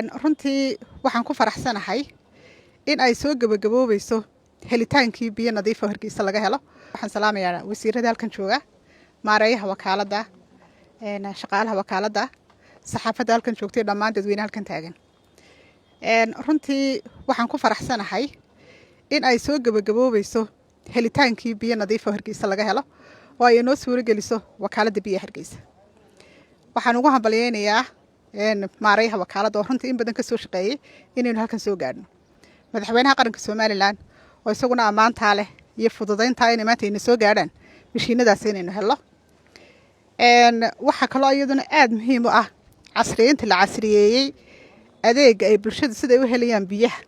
runtii waxaan ku faraxsanahay in ay soo gabagaboobayso helitaankii biyo nadiif ah Hargeysa laga helo. Waxaan salaamayaa wasiirada halkan jooga, maareeyaha wakaaladda, shaqaalaha wakaaladda, saxaafadda halkan joogtay dhammaan dadweynaha halkan taagan. Runtii waxaan ku faraxsanahay in ay soo gabagaboobayso helitaankii biyo nadiif ah Hargeysa laga helo oo ay noo suuro geliso wakaaladda biyaha Hargeysa. Waxaan ugu hambalyeeynaa maareeyaha wakaaladda oo runtii in badan ka soo shaqeeyay inaynu halkan soo gaadhno. Madaxweynaha qaranka Soomaaliland oo isaguna ammaantaa leh iyo fududeynta inay maanta ina soo gaadhaan mishiinadaas inaynu helo. Waxa kaloo iyaduna aad muhiim u ah casriyeynta la casriyeeyay adeega ay bulshada sida u helayaan biyaha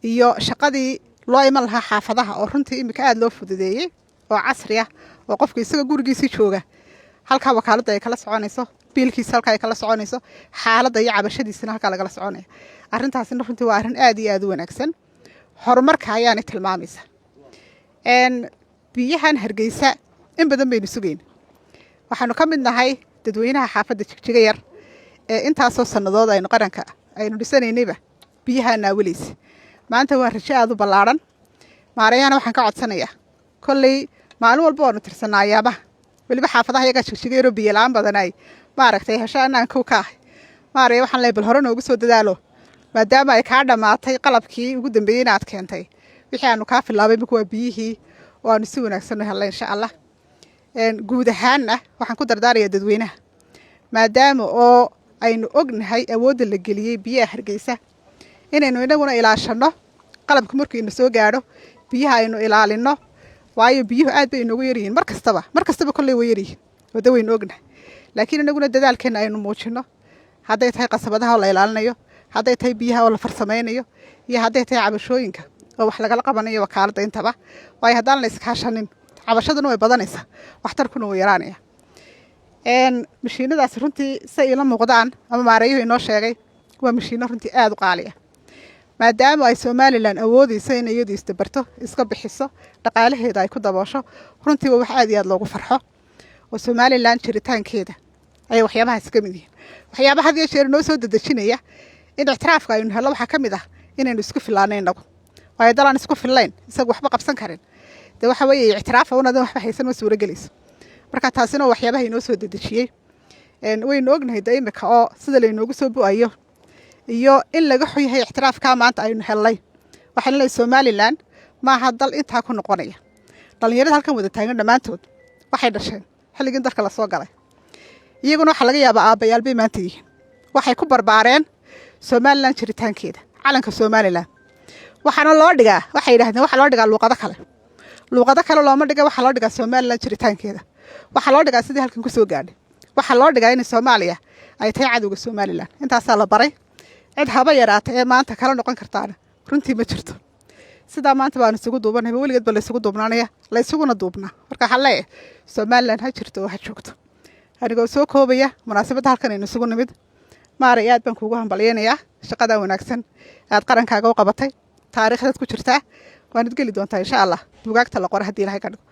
iyo shaqadii loo iman lahaa xaafadaha oo runtii imika aad loo fududeeyay oo casri ah oo qofka isaga gurigiisa jooga halka wakaaladda ay kala soconayso biilkiisa halka ay kala soconayso xaaladda iyo cabashadiisana halka laga soconayo. Arrintaasina runtii waa arrin aad iyo aad u wanaagsan, horumarka ayaana tilmaamaysa. Biyahan Hargeysa in badan baynu sugeyn. Waxaanu ka mid nahay dadweynaha xaafadda Jigjiga yar ee intaasoo sannadood aynu qaranka aynu dhisanaynayba biyaha naawileysa. Maanta waa rajo aad u ballaaran. Maareeyahana waxaan ka codsanayaa kolley maalin walba waanu tirsanaayaaba weliba xaafadaha iyaga Jigjiga yar oo biyo la'aan badan ay maaragtay heshaan aan ku ka maareey waxaan leeyahay hore noogu soo dadaalo maadaama ay ka dhamaatay qalabkii ugu dambeeyay inaad keentay wixii aanu ka filaabay markii waa biyihii oo aanu si wanaagsan u helay insha Allah. Guud ahaanna waxaan ku dardaarayaa dadweynaha maadaama oo aynu ognahay awoodda la geliyay biyaha Hargeysa inaynu inaguna ilaashano qalabka markii ina soo gaadho biyaha aynu ilaalino waayo biyuhu aad bay inoogu yar yihiin markastaba kolley way yar yihiin wada waynu ognahay laakiin inaguna dadaalkeena aynu muujino hadday tahay qasabadaha oo la ilaalinayo hadday tahay biyaha oo la farsameynayo iyo hadday tahay cabashooyinka oo wax lagala qabanayo wakaaladda intaba waayo haddaan la iskaashanin cabashaduna way badanaysaa waxtarkuna wuu yaraanaya. Mishiinadaas runtii say ila muuqdaan ama maareeyuhu inoo sheegay waa mishiino runtii aad u qaali ah maadaama ay Soomaaliland awoodayso in iyadu isdabarto iska bixiso dhaqaalaheeda ay ku daboosho runtii waa wax aad iyo aad loogu farxo oo Soomaaliland jiritaankeeda ay waxyaabahaas ka mid yihiin. Waxyaabaha had iyo jeer noo soo dadajinaya in ictiraafka aynu helo waxa ka mid ah inaynu isku filaanay inagu waayo dalaan isku filayn isagu waxba qabsan karin de waxa weeye ictiraafa una waxba haysan ma suura gelayso. Marka taasina waxyaabaha inoo soo dadajiyay waynu ognahay imika oo sida laynoogu soo bu'ayo iyo in laga xoyahay ictiraafka maanta aynu helnay waxaan leeyahay Soomaaliland maaha dal intaa ku noqonaya. Dhalinyarada halkan wada taagan dhamaantood waxay dhasheen xilligii dalka la soo galay iyaguna waxa laga yaabaa aabayaal bay maanta yihiin waxay ku barbaareen Soomaaliland jiritaankeeda calanka Soomaaliland waxaana loo dhigaa waxay yiraahdeen waxa loo dhigaa luqado kale looma dhiga waxa loo dhigaa Soomaaliland jiritaankeeda waxa loo dhigaa sidii halkan ku soo gaadhay waxa loo dhigaa in Soomaaliya ay tahay cadowga Soomaaliland intaas la baray cid haba yaraatay ee maanta kala noqon kartaan runtii ma jirto. Sida maanta baan isugu duubanahay weligeed bal isugu duubnaanaya la isuguna duubna marka xalee Soomaaliland ha jirto oo ha joogto. Anigoo soo koobaya munaasabadda halkan aynu isugu nimid maareey aad baan kuugu hambalyeeynaa shaqada wanaagsan aad qarankaaga u qabatay taariikhdaad ku jirtaa waanad geli doontaa insha Allah buugaagta la qoro hadii Ilaahay ka dhigo.